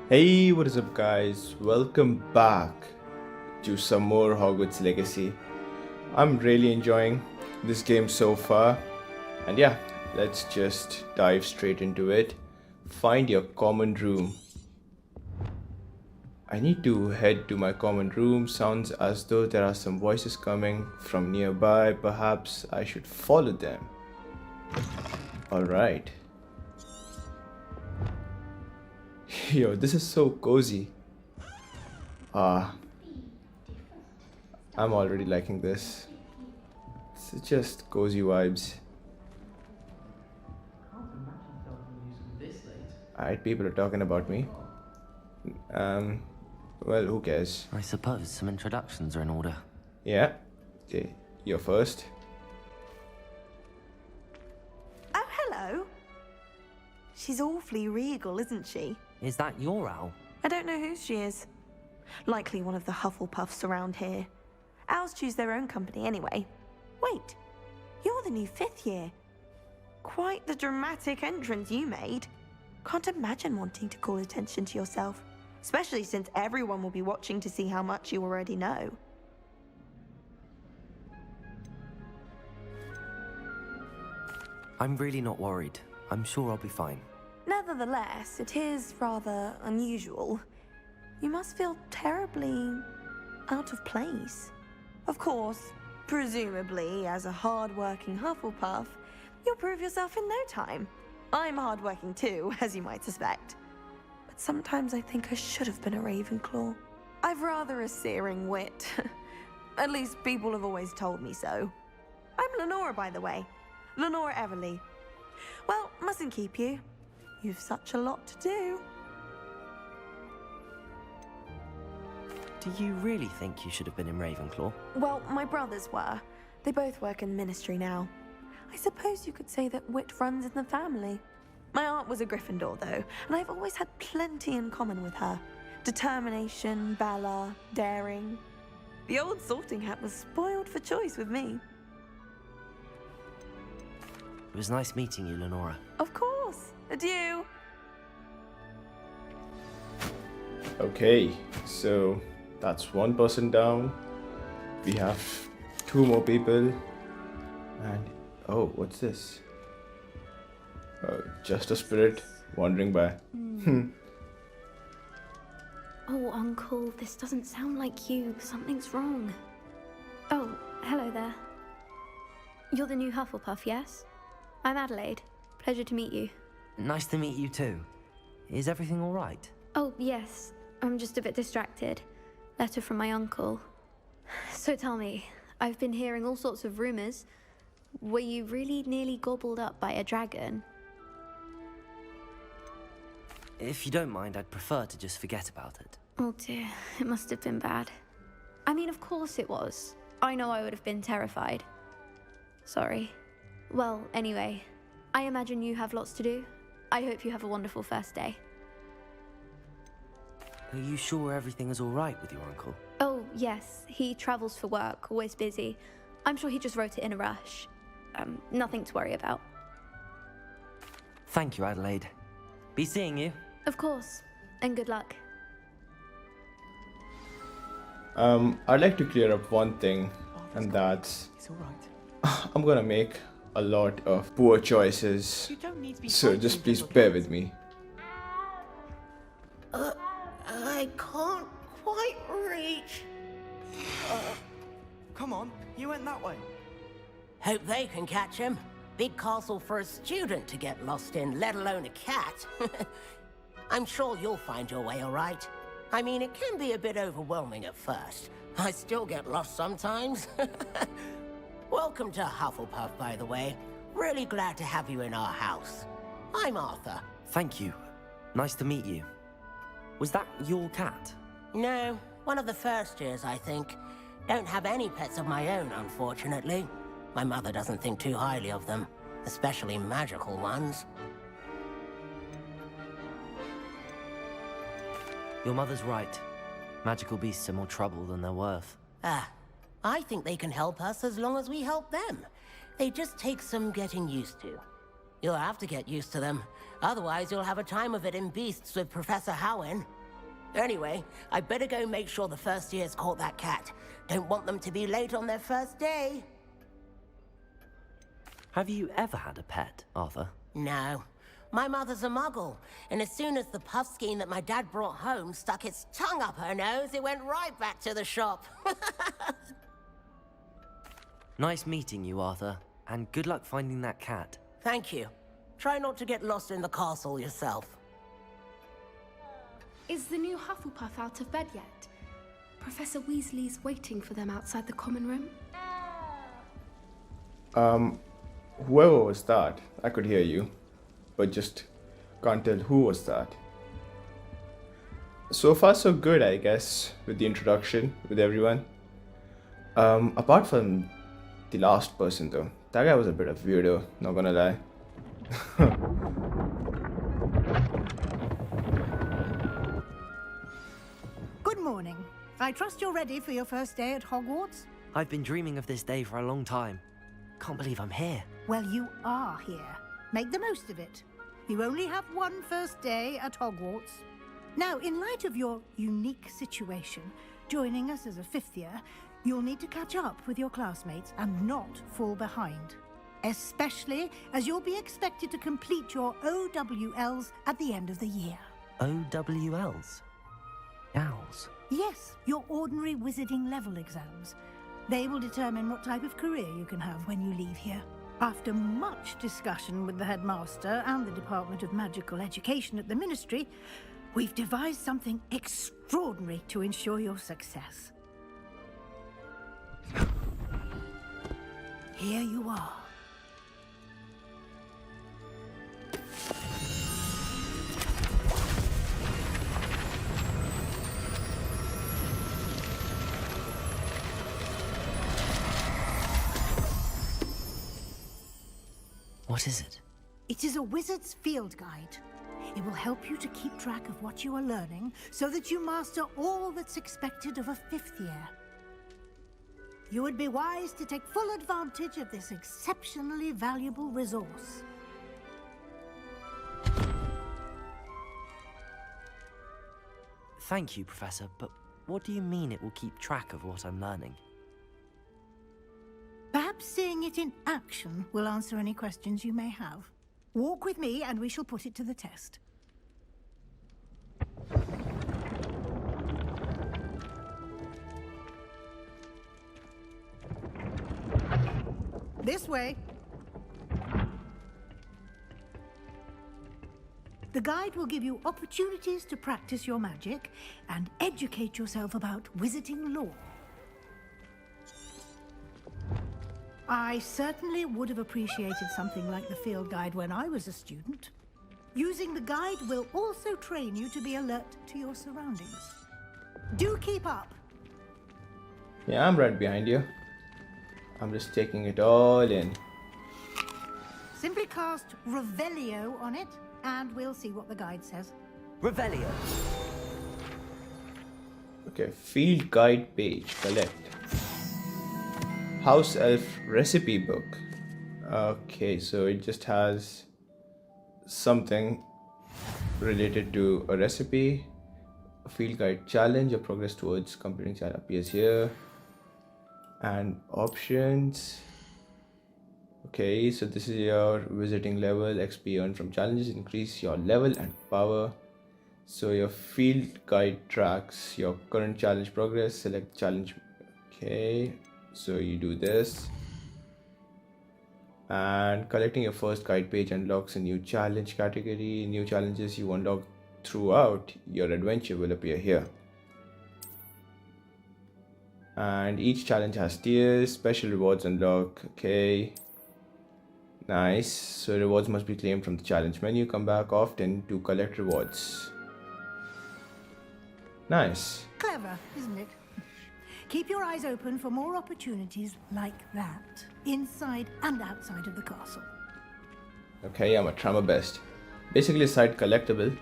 Hey, what is up, guys? Welcome back to some more Hogwarts Legacy. I'm really enjoying this game so far, and yeah, let's just dive straight into it. Find your common room. I need to head to my common room. Sounds as though there are some voices coming from nearby. Perhaps I should follow them. Alright. Yo, this is so cozy. Ah, I'm already liking this. It's just cozy vibes. Alright, people are talking about me. Well, who cares? I suppose some introductions are in order. Yeah. Okay, you're first. Oh, hello. She's awfully regal, isn't she? Is that your owl? I don't know who she is. Likely one of the Hufflepuffs around here. Owls choose their own company anyway. Wait, you're the new 5th year. Quite the dramatic entrance you made. Can't imagine wanting to call attention to yourself, especially since everyone will be watching to see how much you already know. I'm really not worried. I'm sure I'll be fine. Nevertheless, it is rather unusual. You must feel terribly out of place. Of course, presumably, as a hard-working Hufflepuff, you'll prove yourself in no time. I'm hard-working too, as you might suspect. But sometimes I think I should have been a Ravenclaw. I've rather a searing wit. At least people have always told me so. I'm Lenora, by the way. Lenora Everly. Well, mustn't keep you. You've such a lot to do. Do you really think you should have been in Ravenclaw? Well, my brothers were. They both work in the ministry now. I suppose you could say that wit runs in the family. My aunt was a Gryffindor, though, and I've always had plenty in common with her. Determination, valor, daring. The old sorting hat was spoiled for choice with me. It was nice meeting you, Lenora. Of course. Adieu. Okay, so that's one person down. We have two more people. And oh, what's this? Just a spirit wandering by. Oh, Uncle, this doesn't sound like you. Something's wrong. Oh, hello there. You're the new Hufflepuff, yes? I'm Adelaide. Pleasure to meet you. Nice to meet you too. Is everything all right? Oh, yes. I'm just a bit distracted. Letter from my uncle. So tell me, I've been hearing all sorts of rumors. Were you really nearly gobbled up by a dragon? If you don't mind, I'd prefer to just forget about it. Oh dear, it must have been bad. I mean, of course it was. I know I would have been terrified. Sorry. Well, anyway, I imagine you have lots to do. I hope you have a wonderful first day. Are you sure everything is all right with your uncle? Oh, yes. He travels for work, always busy. I'm sure he just wrote it in a rush. Nothing to worry about. Thank you, Adelaide. Be seeing you. Of course. And good luck. I'd like to clear up one thing, and that's It's all right. I'm gonna make a lot of poor choices. You don't need to be So frightened, just please little bear kid. with me. I can't quite reach. Come on, you went that way. Hope they can catch him. Big castle for a student to get lost in, let alone a cat. I'm sure you'll find your way all right. I mean, it can be a bit overwhelming at first. I still get lost sometimes. Welcome to Hufflepuff, by the way. Really glad to have you in our house. I'm Arthur. Thank you. Nice to meet you. Was that your cat? No, one of the first years, I think. Don't have any pets of my own, unfortunately. My mother doesn't think too highly of them, especially magical ones. Your mother's right. Magical beasts are more trouble than they're worth. I think they can help us as long as we help them. They just take some getting used to. You'll have to get used to them. Otherwise, you'll have a time of it in Beasts with Professor Howin. Anyway, I better go make sure the first years caught that cat. Don't want them to be late on their first day. Have you ever had a pet, Arthur? No. My mother's a muggle, and as soon as the puffskein that my dad brought home stuck its tongue up her nose, it went right back to the shop. Nice meeting you, Arthur, and good luck finding that cat. Thank you. Try not to get lost in the castle yourself. Is the new Hufflepuff out of bed yet? Professor Weasley's waiting for them outside the common room. Whoever was that, I could hear you, but just can't tell who was that. So far so good, I guess, with the introduction, with everyone. Apart from the last person though, that guy was a bit of a weirdo, not gonna lie. Good morning. I trust you're ready for your first day at Hogwarts? I've been dreaming of this day for a long time. Can't believe I'm here. Well, you are here. Make the most of it. You only have one first day at Hogwarts. Now, in light of your unique situation, joining us as a fifth year, you'll need to catch up with your classmates and not fall behind. Especially as you'll be expected to complete your OWLs at the end of the year. OWLs? Owls? Yes, your ordinary wizarding level exams. They will determine what type of career you can have when you leave here. After much discussion with the headmaster and the Department of Magical Education at the Ministry, we've devised something extraordinary to ensure your success. Here you are. What is it? It is a wizard's field guide. It will help you to keep track of what you are learning so that you master all that's expected of a fifth year. You would be wise to take full advantage of this exceptionally valuable resource. Thank you, Professor, but what do you mean it will keep track of what I'm learning? Perhaps seeing it in action will answer any questions you may have. Walk with me and we shall put it to the test. This way. The guide will give you opportunities to practice your magic and educate yourself about wizarding lore. I certainly would have appreciated something like the field guide when I was a student. Using the guide will also train you to be alert to your surroundings. Do keep up. Yeah, I'm right behind you. I'm just taking it all in. Simply cast Revelio on it, and we'll see what the guide says. Revelio. Okay, field guide page, collect. House elf recipe book. Okay, so it just has something related to a recipe. A field guide challenge, your progress towards completing challenge appears here. And options. Okay, so this is your visiting level. XP earned from challenges increase your level and power. So your field guide tracks your current challenge progress. Select challenge. Okay, so you do this. And collecting your first guide page unlocks a new challenge category. New challenges you unlock throughout your adventure will appear here. And each challenge has tiers. Special rewards unlock. Okay, nice. So rewards must be claimed from the challenge menu. Come back often to collect rewards. Nice. Clever, isn't it? Keep your eyes open for more opportunities like that, inside and outside of the castle. Okay, I'm gonna try my best. Basically a side collectible,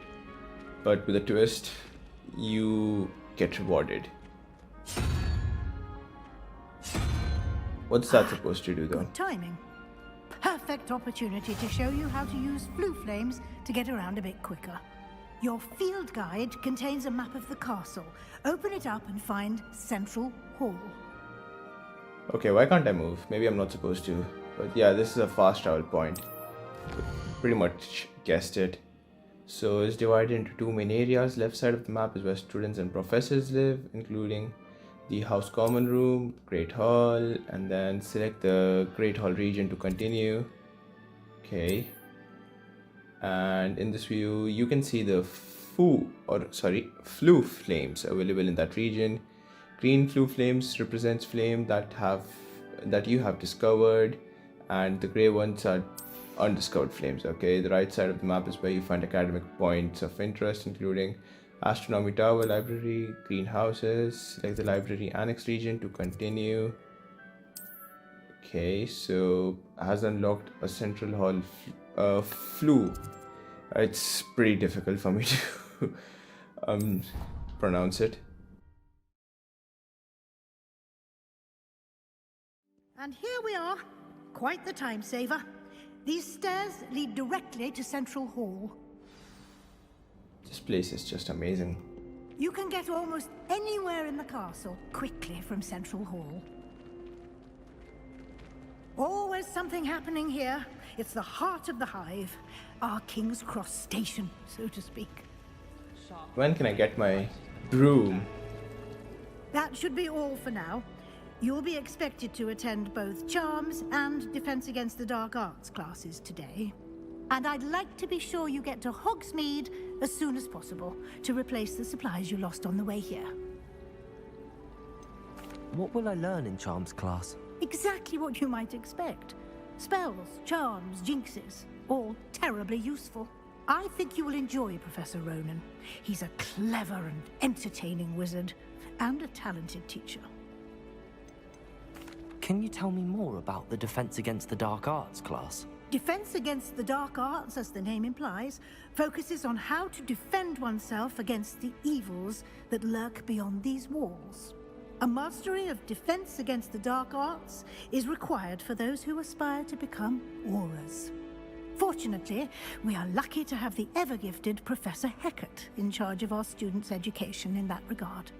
but with a twist, you get rewarded. What's that supposed to do though? Good timing. Perfect opportunity to show you how to use flue flames to get around a bit quicker. Your field guide contains a map of the castle. Open it up and find Central Hall. Okay, why can't I move? Maybe I'm not supposed to. But yeah, this is a fast travel point. Pretty much guessed it. So it's divided into two main areas. Left side of the map is where students and professors live, including the House Common Room, Great Hall, and then select the Great Hall region to continue. Okay. And in this view, you can see the flue flames available in that region. Green flue flames represents flame that you have discovered, and the gray ones are undiscovered flames. Okay, the right side of the map is where you find academic points of interest, including Astronomy Tower, Library, Greenhouses. Select the Library Annex region to continue. Okay, so has unlocked a Central Hall flue. It's pretty difficult for me to pronounce it. And here we are. Quite the time saver. These stairs lead directly to Central Hall. This place is just amazing. You can get almost anywhere in the castle quickly from Central Hall. Always something happening here. It's the heart of the hive. Our King's Cross station, so to speak. When can I get my broom? That should be all for now. You'll be expected to attend both Charms and Defense Against the Dark Arts classes today. And I'd like to be sure you get to Hogsmeade as soon as possible to replace the supplies you lost on the way here. What will I learn in Charms class? Exactly what you might expect. Spells, charms, jinxes, all terribly useful. I think you will enjoy Professor Ronan. He's a clever and entertaining wizard, and a talented teacher. Can you tell me more about the Defense Against the Dark Arts class? Defense Against the Dark Arts, as the name implies, focuses on how to defend oneself against the evils that lurk beyond these walls. A mastery of Defense Against the Dark Arts is required for those who aspire to become Aurors. Fortunately, we are lucky to have the ever-gifted Professor Hecat in charge of our students' education in that regard.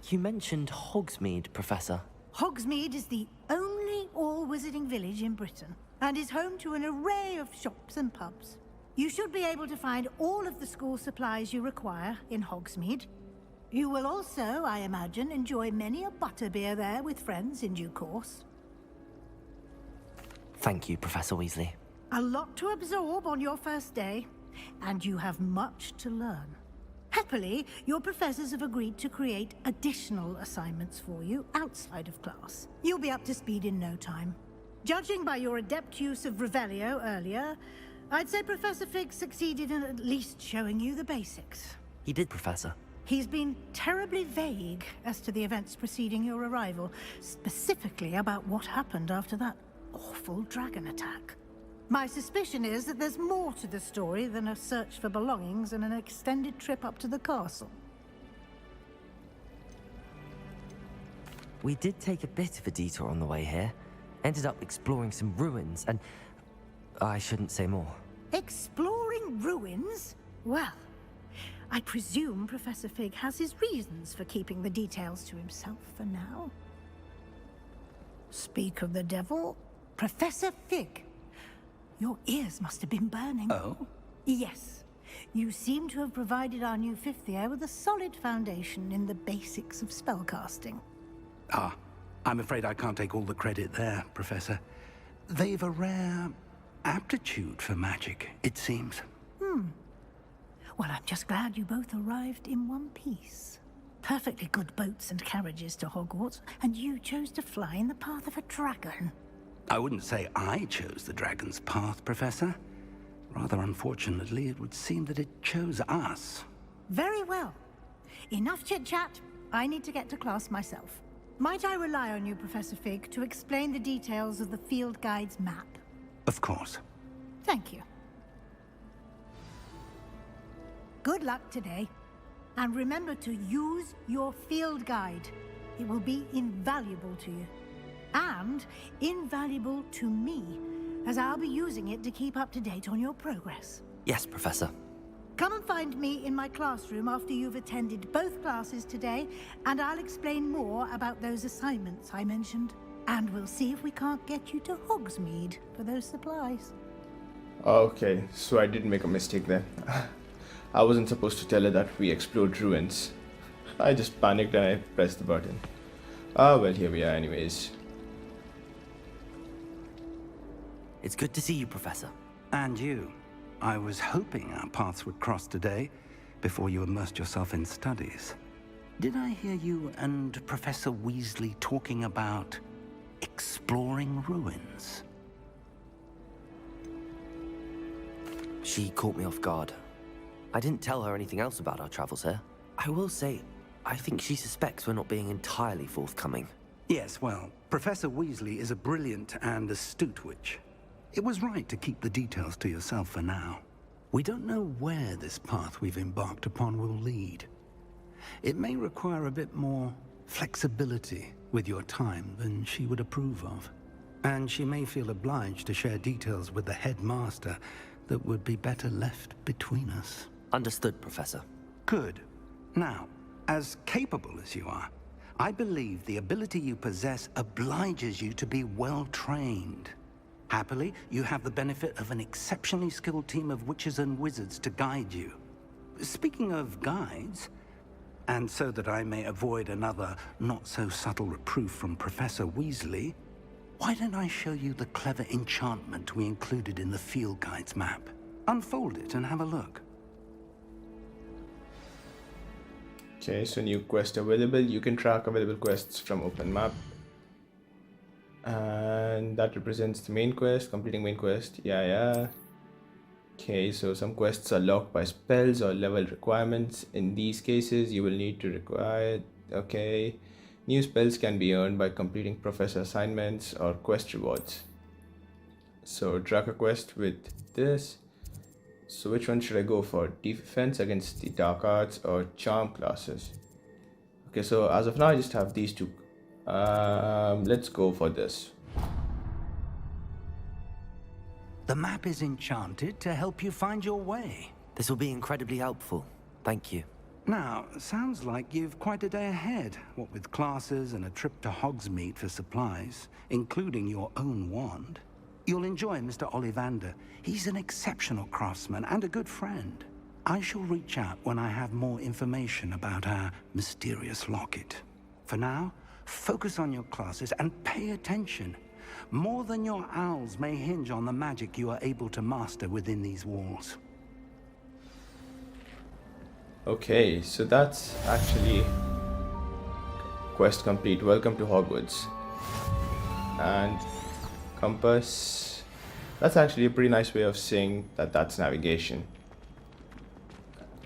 You mentioned Hogsmeade, Professor. Hogsmeade is the only all-wizarding village in Britain, and is home to an array of shops and pubs. You should be able to find all of the school supplies you require in Hogsmeade. You will also, I imagine, enjoy many a butterbeer there with friends in due course. Thank you, Professor Weasley. A lot to absorb on your first day, and you have much to learn. Happily, your professors have agreed to create additional assignments for you outside of class. You'll be up to speed in no time. Judging by your adept use of Revelio earlier, I'd say Professor Fig succeeded in at least showing you the basics. He did, Professor. He's been terribly vague as to the events preceding your arrival, specifically about what happened after that awful dragon attack. My suspicion is that there's more to the story than a search for belongings and an extended trip up to the castle. We did take a bit of a detour on the way here. Ended up exploring some ruins, and I shouldn't say more. Exploring ruins? Well, I presume Professor Fig has his reasons for keeping the details to himself for now. Speak of the devil, Professor Fig. Your ears must have been burning. Oh? Yes. You seem to have provided our new fifth year with a solid foundation in the basics of spellcasting. Ah, I'm afraid I can't take all the credit there, Professor. They've a rare aptitude for magic, it seems. Well, I'm just glad you both arrived in one piece. Perfectly good boats and carriages to Hogwarts, and you chose to fly in the path of a dragon. I wouldn't say I chose the dragon's path, Professor. Rather unfortunately, it would seem that it chose us. Very well. Enough chit-chat. I need to get to class myself. Might I rely on you, Professor Fig, to explain the details of the field guide's map? Of course. Thank you. Good luck today. And remember to use your field guide. It will be invaluable to you. And invaluable to me, as I'll be using it to keep up to date on your progress. Yes, Professor. Come and find me in my classroom after you've attended both classes today, and I'll explain more about those assignments I mentioned. And we'll see if we can't get you to Hogsmeade for those supplies. Okay, so I did make a mistake there. I wasn't supposed to tell her that we explored ruins. I just panicked and I pressed the button. Ah, well, here we are anyways. It's good to see you, Professor. And you. I was hoping our paths would cross today, before you immersed yourself in studies. Did I hear you and Professor Weasley talking about exploring ruins? She caught me off guard. I didn't tell her anything else about our travels here. I will say, I think she suspects we're not being entirely forthcoming. Yes, well, Professor Weasley is a brilliant and astute witch. It was right to keep the details to yourself for now. We don't know where this path we've embarked upon will lead. It may require a bit more flexibility with your time than she would approve of. And she may feel obliged to share details with the headmaster that would be better left between us. Understood, Professor. Good. Now, as capable as you are, I believe the ability you possess obliges you to be well-trained. Happily, you have the benefit of an exceptionally skilled team of witches and wizards to guide you. Speaking of guides, and so that I may avoid another not-so-subtle reproof from Professor Weasley, why don't I show you the clever enchantment we included in the field guide's map? Unfold it and have a look. Okay, so new quest available. You can track available quests from open map. And that represents the main quest, completing main quest. Yeah. Okay, so some quests are locked by spells or level requirements. In these cases, you will need to require... Okay. New spells can be earned by completing professor assignments or quest rewards. So track a quest with this. So which one should I go for? Defense against the dark arts or charm classes? Okay, so as of now, I just have these two. Let's go for this. The map is enchanted to help you find your way. This will be incredibly helpful. Thank you. Now, sounds like you've quite a day ahead, what with classes and a trip to Hogsmeade for supplies, including your own wand. You'll enjoy Mr. Ollivander. He's an exceptional craftsman and a good friend. I shall reach out when I have more information about our mysterious locket. For now, focus on your classes and pay attention. More than your owls may hinge on the magic you are able to master within these walls. Okay, so that's actually quest complete. Welcome to Hogwarts. And compass. That's actually a pretty nice way of saying that that's navigation.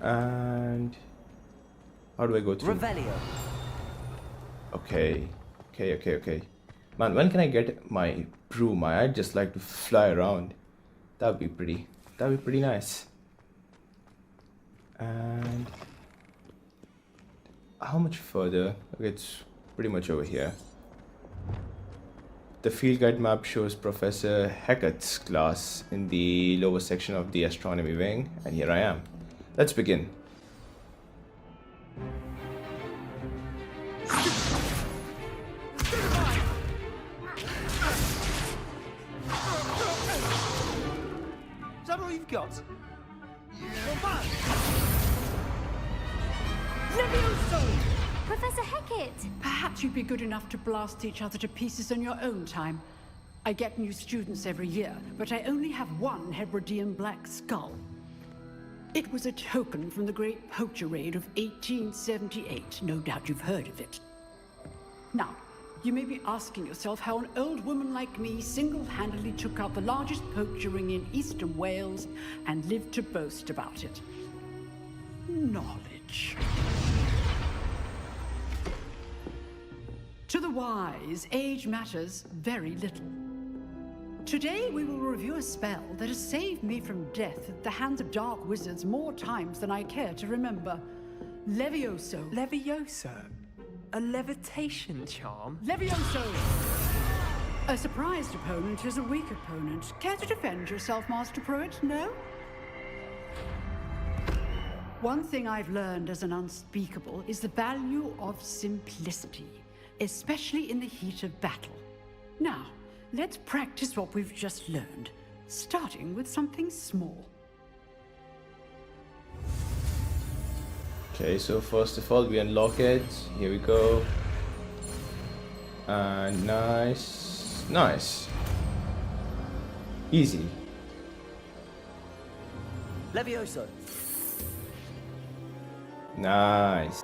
And how do I go through? Revelio. Okay. Man, when can I get my broom? I'd just like to fly around. That'd be pretty nice. And how much further? Okay, it's pretty much over here. The field guide map shows Professor Hecat's class in the lower section of the astronomy wing, and here I am. Let's begin. Is that all you've got? Professor Hecat! Perhaps you'd be good enough to blast each other to pieces on your own time. I get new students every year, but I only have one Hebridean black skull. It was a token from the Great Poacher Raid of 1878. No doubt you've heard of it. Now, you may be asking yourself how an old woman like me single-handedly took out the largest poacher ring in eastern Wales and lived to boast about it. Knowledge. To the wise, age matters very little. Today we will review a spell that has saved me from death at the hands of dark wizards more times than I care to remember. Levioso. Levioso? A levitation charm? Levioso! A surprised opponent is a weak opponent. Care to defend yourself, Master Pruitt? No? One thing I've learned as an unspeakable is the value of simplicity, especially in the heat of battle. Now, let's practice what we've just learned, starting with something small. Okay, so first of all, we unlock it. Here we go. And nice. Nice. Easy. Levioso. Nice.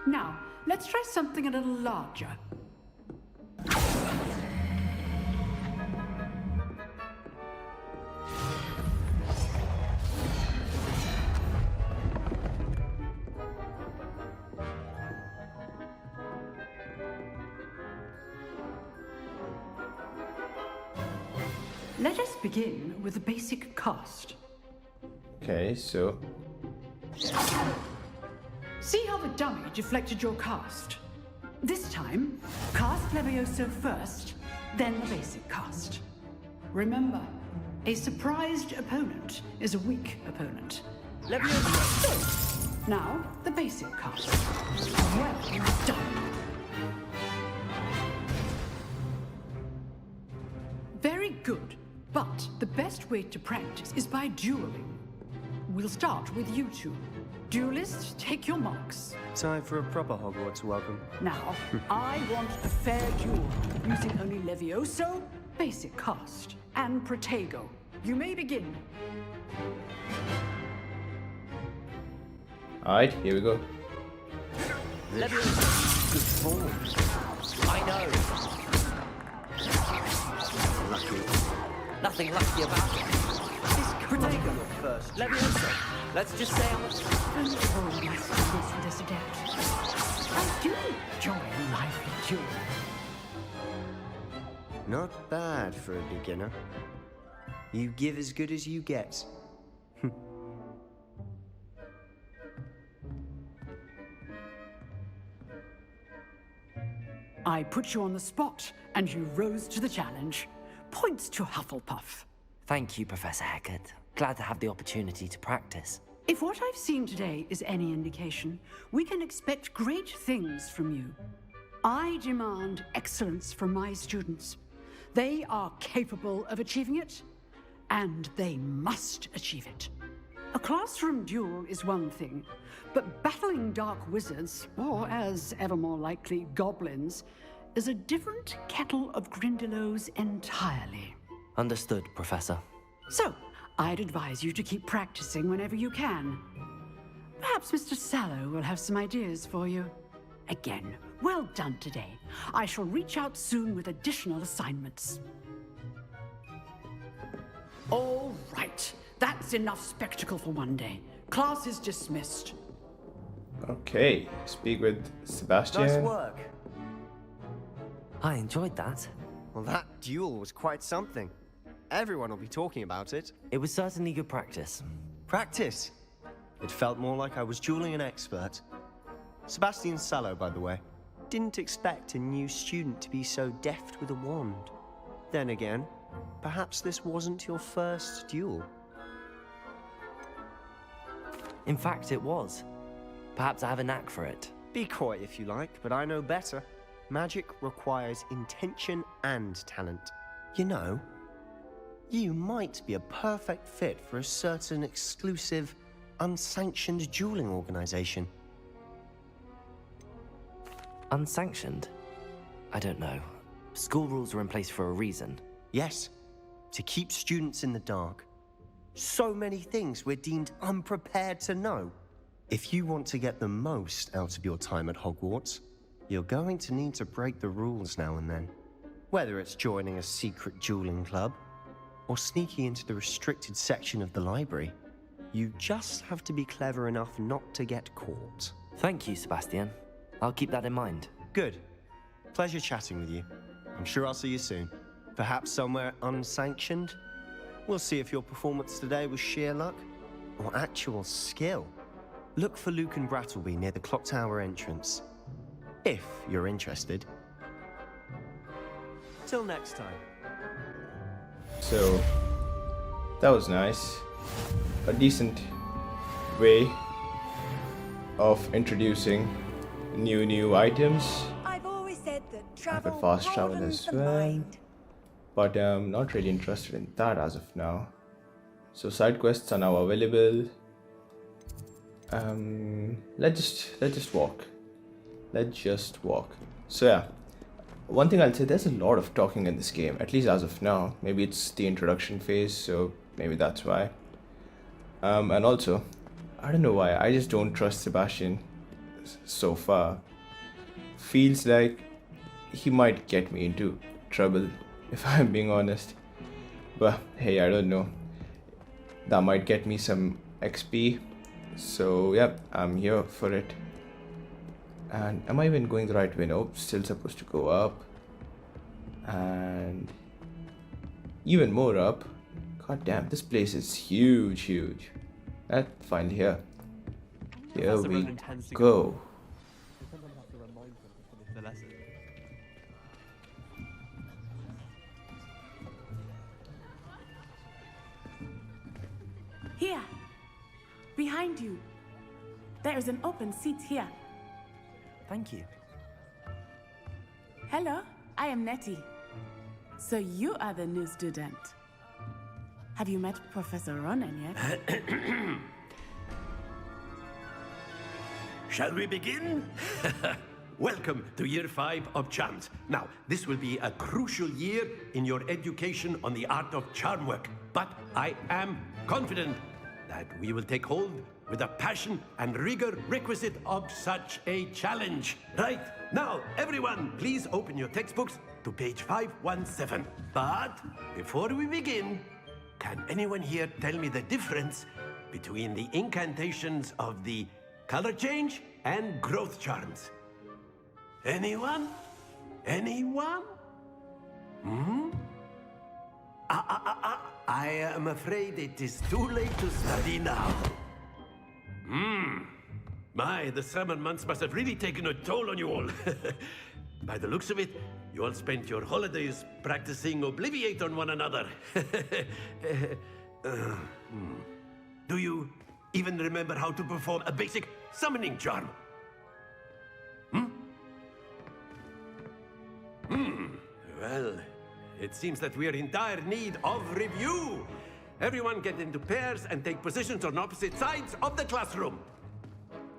Now, let's try something a little larger. Let us begin with the basic cast. Okay, so See how the dummy deflected your cast? This time, cast Levioso first, then the basic cast. Remember, a surprised opponent is a weak opponent. Levioso! Now, the basic cast. Well done. Very good, but the best way to practice is by dueling. We'll start with you two. Duelists, take your marks. Time for a proper Hogwarts welcome. Now, I want a fair duel, using only Levioso, basic cast, and Protego. You may begin. alright, here we go. Levioso. Good form. I know. Lucky. Nothing lucky about it. This Protego first. Levioso. Let's just say I'm This adept. I do enjoy a lively duel. Not bad for a beginner. You give as good as you get. I put you on the spot, and you rose to the challenge. Points to Hufflepuff. Thank you, Professor Hecat. Glad to have the opportunity to practice. If what I've seen today is any indication, we can expect great things from you. I demand excellence from my students. They are capable of achieving it, and they must achieve it. A classroom duel is one thing, but battling dark wizards, or as ever more likely, goblins, is a different kettle of Grindylows entirely. Understood, Professor. So, I'd advise you to keep practicing whenever you can. Perhaps Mr. Sallow will have some ideas for you. Again, well done today. I shall reach out soon with additional assignments. All right, that's enough spectacle for one day. Class is dismissed. Okay, speak with Sebastian. Nice work. I enjoyed that. Well, that duel was quite something. Everyone will be talking about it. It was certainly good practice. Practice. It felt more like I was dueling an expert. Sebastian Sallow, by the way. Didn't expect a new student to be so deft with a wand. Then again, perhaps this wasn't your first duel. In fact, it was. Perhaps I have a knack for it. Be coy if you like, but I know better. Magic requires intention and talent. You know, you might be a perfect fit for a certain exclusive, unsanctioned dueling organization. Unsanctioned? I don't know. School rules are in place for a reason. Yes, to keep students in the dark. So many things we're deemed unprepared to know. If you want to get the most out of your time at Hogwarts, you're going to need to break the rules now and then. Whether it's joining a secret dueling club, or sneaking into the restricted section of the library, you just have to be clever enough not to get caught. Thank you, Sebastian. I'll keep that in mind. Good. Pleasure chatting with you. I'm sure I'll see you soon. Perhaps somewhere unsanctioned? We'll see if your performance today was sheer luck or actual skill. Look for Luke and Brattleby near the clock tower entrance, if you're interested. Till next time. So that was nice. A decent way of introducing new items. I've always said that I travel could fast travel broadens as the well, mind. but I'm not really interested in that as of now. So side quests are now available. Let's just walk. Let's just walk. So yeah, one thing I'll say, there's a lot of talking in this game, at least as of now. Maybe it's the introduction phase, so maybe that's why. And also, I don't know why, I just don't trust Sebastian so far. Feels like he might get me into trouble, if I'm being honest. But hey, I don't know. That might get me some XP. So yeah, I'm here for it. And am I even going the right way? Nope, still supposed to go up. And even more up. God damn, this place is huge. Finally here. Here we go. Here, behind you. There is an open seat here. Thank you. Hello, I am Nettie. So you are the new student. Have you met Professor Ronan yet? Shall we begin? Welcome to Year 5 of Charms. Now, this will be a crucial year in your education on the art of charm work. But I am confident that we will take hold with the passion and rigor requisite of such a challenge. Right, now, everyone, please open your textbooks to page 517. But before we begin, can anyone here tell me the difference between the incantations of the color change and growth charms? Anyone? Anyone? I am afraid it is too late to study now. My, the summer months must have really taken a toll on you all. By the looks of it, you all spent your holidays practicing Obliviate on one another. Do you even remember how to perform a basic summoning charm? Well, it seems that we are in dire need of review. Everyone get into pairs and take positions on opposite sides of the classroom.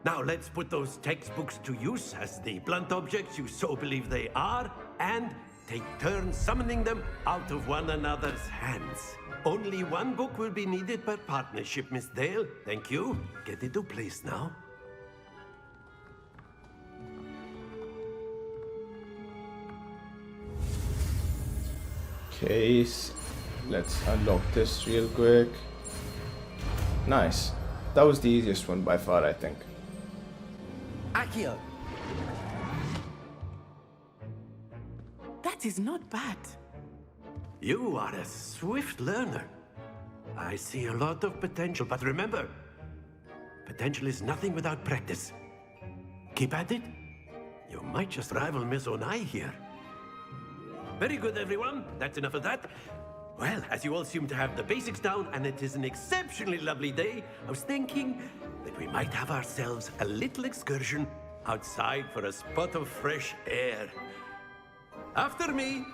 Now let's put those textbooks to use as the blunt objects you so believe they are, and take turns summoning them out of one another's hands. Only one book will be needed per partnership, Miss Dale. Thank you. Get into place now. Okay, let's unlock this real quick. Nice. That was the easiest one by far, I think. Accio! That is not bad. You are a swift learner. I see a lot of potential, but remember, potential is nothing without practice. Keep at it. You might just rival Miss Onai here. Very good, everyone. That's enough of that. Well, as you all seem to have the basics down, and it is an exceptionally lovely day, I was thinking that we might have ourselves a little excursion outside for a spot of fresh air. After me.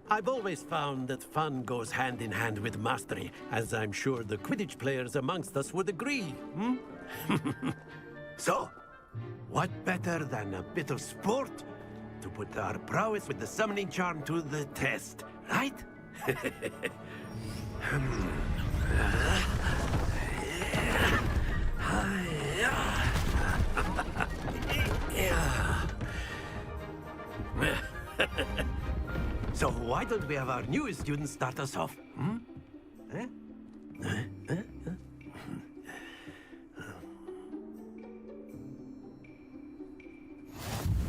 I've always found that fun goes hand in hand with mastery, as I'm sure the Quidditch players amongst us would agree, So, what better than a bit of sport to put our prowess with the summoning charm to the test, right? So why don't we have our newest student start us off?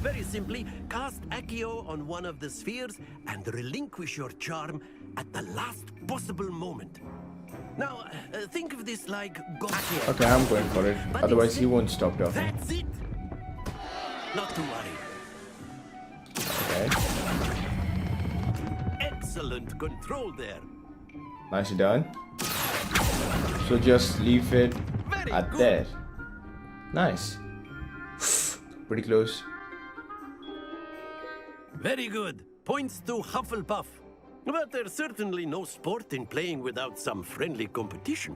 Very simply cast Accio on one of the spheres and relinquish your charm at the last possible moment. Now, think of this like Accio. Okay, I'm going for it. But Otherwise, it's he won't stop talking. That's it. Not to worry. Okay. Excellent control there. Nicely done. So just leave it at there. Nice. Pretty close. Very good. Points to Hufflepuff. But there's certainly no sport in playing without some friendly competition.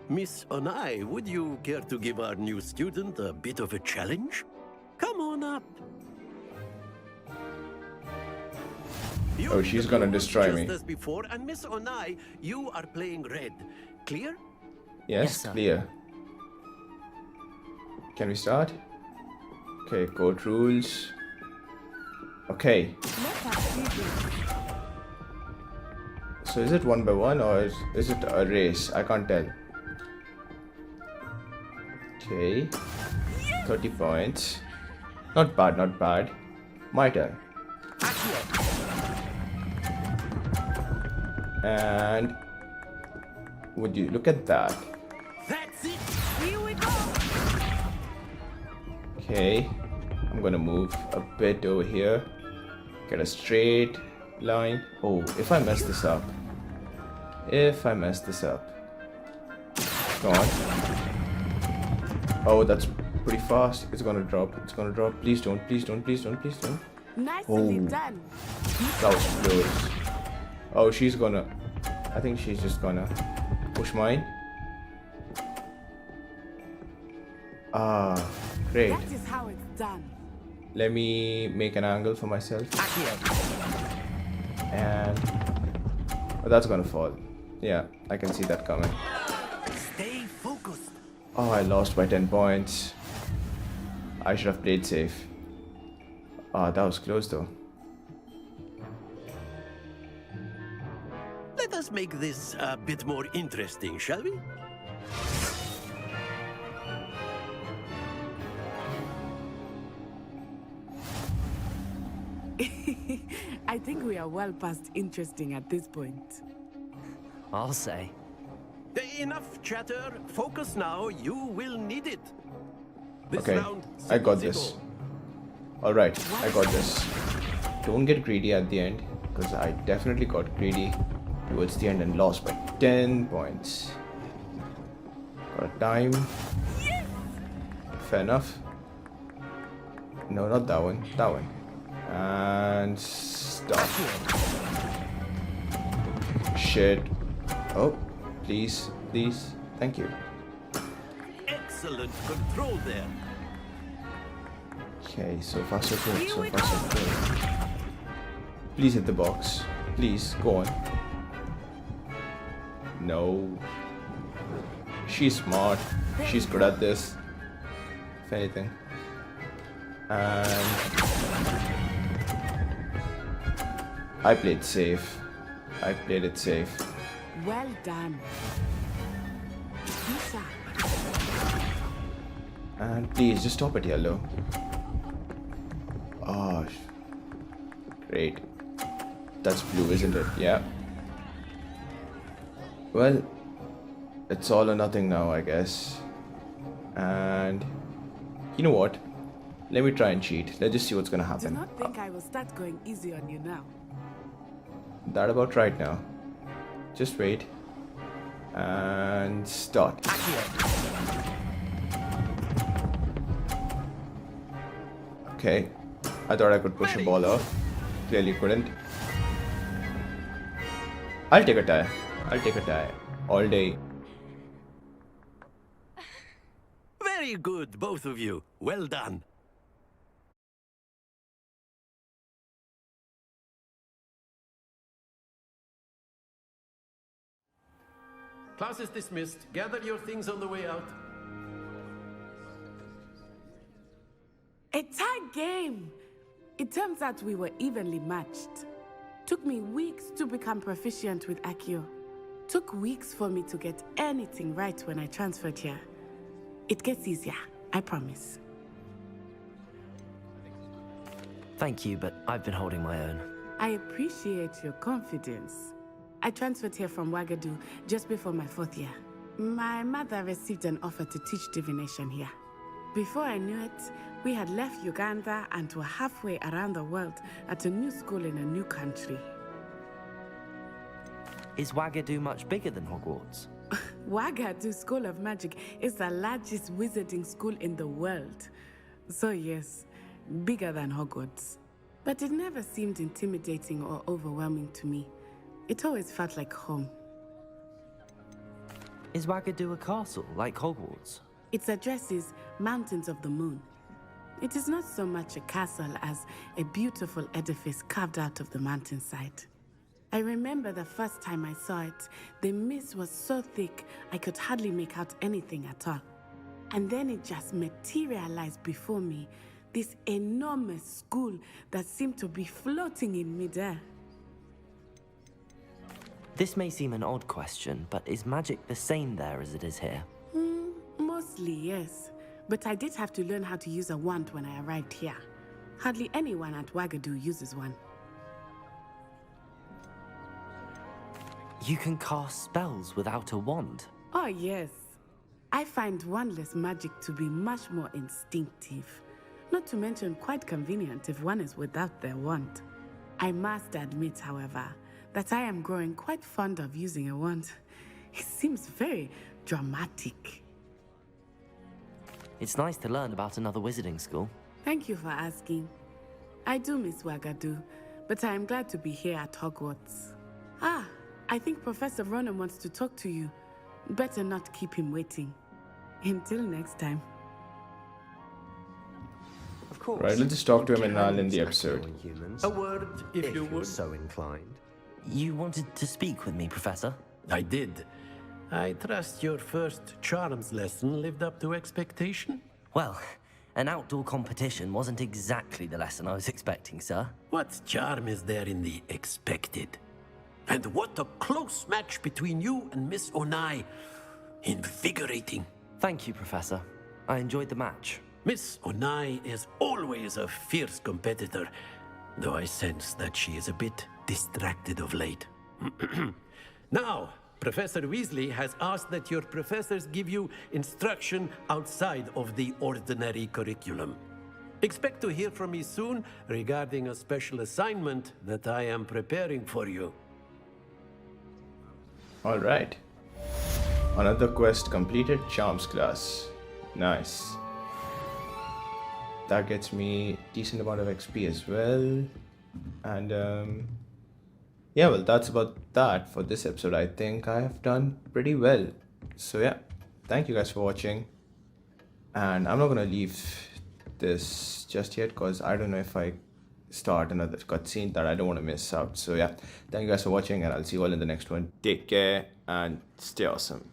Miss Onai, would you care to give our new student a bit of a challenge? Come on up. Oh, she's gonna destroy me. Just as before, and Miss Onai, you are playing red. Clear? Yes, clear. Can we start? Okay, code rules. Okay. So is it 1 by 1 or is it a race? I can't tell. Okay. 30 points. Not bad, not bad. My turn. And would you look at that? That's it. Here we go. Okay, I'm gonna move a bit over here. Get a straight line. Oh, if I mess this up. Go on. Oh, that's pretty fast. It's gonna drop. Please don't. Nicely Oh. done. That was close. Oh, she's gonna... I think she's just gonna push mine. Ah, great. That is how it's done. Let me make an angle for myself. And... oh, that's gonna fall. Yeah, I can see that coming. Stay focused. Oh, I lost by 10 points. I should have played safe. Ah, that was close though. Let us make this a bit more interesting, shall we? I think we are well past interesting at this point. I'll say. Enough chatter. Focus now. You will need it. This Okay, round, I got sequels this. it Alright, I got this. Don't get greedy at the end, because I definitely got greedy towards the end and lost by 10 points. Got a time. Fair enough. No, not that one. That one. And stop. Shit. Oh, please, please. Thank you. Excellent control there. Okay, so far so good. So far so good. Please hit the box. Please, go on. No. She's smart. She's good at this. If anything. And I played safe. I played it safe. Well done. Lisa. And please, just stop it, yellow. Oh, great. That's blue, isn't it? Yeah. Well, it's all or nothing now, I guess. And you know what? Let me try and cheat. Let's just see what's gonna Do happen. not think I will start going easy on you now. That about right now. Just wait. And start. Okay. I thought I could push a ball off. Clearly couldn't. I'll take a tie. I'll take a tie. All day. Very good, both of you. Well done. Class is dismissed. Gather your things on the way out. A tight game. It turns out we were evenly matched. Took me weeks to become proficient with Accio. Took weeks for me to get anything right when I transferred here. It gets easier, I promise. Thank you, but I've been holding my own. I appreciate your confidence. I transferred here from Wagadu just before my 4th year. My mother received an offer to teach divination here. Before I knew it, we had left Uganda and were halfway around the world at a new school in a new country. Is Wagadu much bigger than Hogwarts? Wagadu School of Magic is the largest wizarding school in the world. So yes, bigger than Hogwarts. But it never seemed intimidating or overwhelming to me. It always felt like home. Is Wagadu a castle, like Hogwarts? Its address is Mountains of the Moon. It is not so much a castle as a beautiful edifice carved out of the mountainside. I remember the first time I saw it, the mist was so thick I could hardly make out anything at all. And then it just materialized before me, this enormous school that seemed to be floating in midair. This may seem an odd question, but is magic the same there as it is here? Mostly, yes. But I did have to learn how to use a wand when I arrived here. Hardly anyone at Wagadu uses one. You can cast spells without a wand? Oh, yes. I find wandless magic to be much more instinctive. Not to mention quite convenient if one is without their wand. I must admit, however, that I am growing quite fond of using a wand. It seems very dramatic. It's nice to learn about another wizarding school. Thank you for asking. I do miss Wagadu, but I am glad to be here at Hogwarts. I think Professor Ronan wants to talk to you. Better not keep him waiting. Until next time. Of course. Right, let's just talk to him and I'll end the episode. A word, if you you're would. so inclined. You wanted to speak with me, Professor? I did. I trust your first charms lesson lived up to expectation? Well, an outdoor competition wasn't exactly the lesson I was expecting, sir. What charm is there in the expected? And what a close match between you and Miss Onai. Invigorating. Thank you, Professor. I enjoyed the match. Miss Onai is always a fierce competitor, though I sense that she is a bit distracted of late. Now, Professor Weasley has asked that your professors give you instruction outside of the ordinary curriculum. Expect to hear from me soon regarding a special assignment that I am preparing for you. Alright. Another quest completed, Charms class. Nice. That gets me decent amount of XP as well. And yeah, well, that's about that for this episode. I think I have done pretty well. So yeah, thank you guys for watching. And I'm not gonna leave this just yet because I don't know if I start another cutscene that I don't want to miss out. So yeah, thank you guys for watching and I'll see you all in the next one. Take care and stay awesome.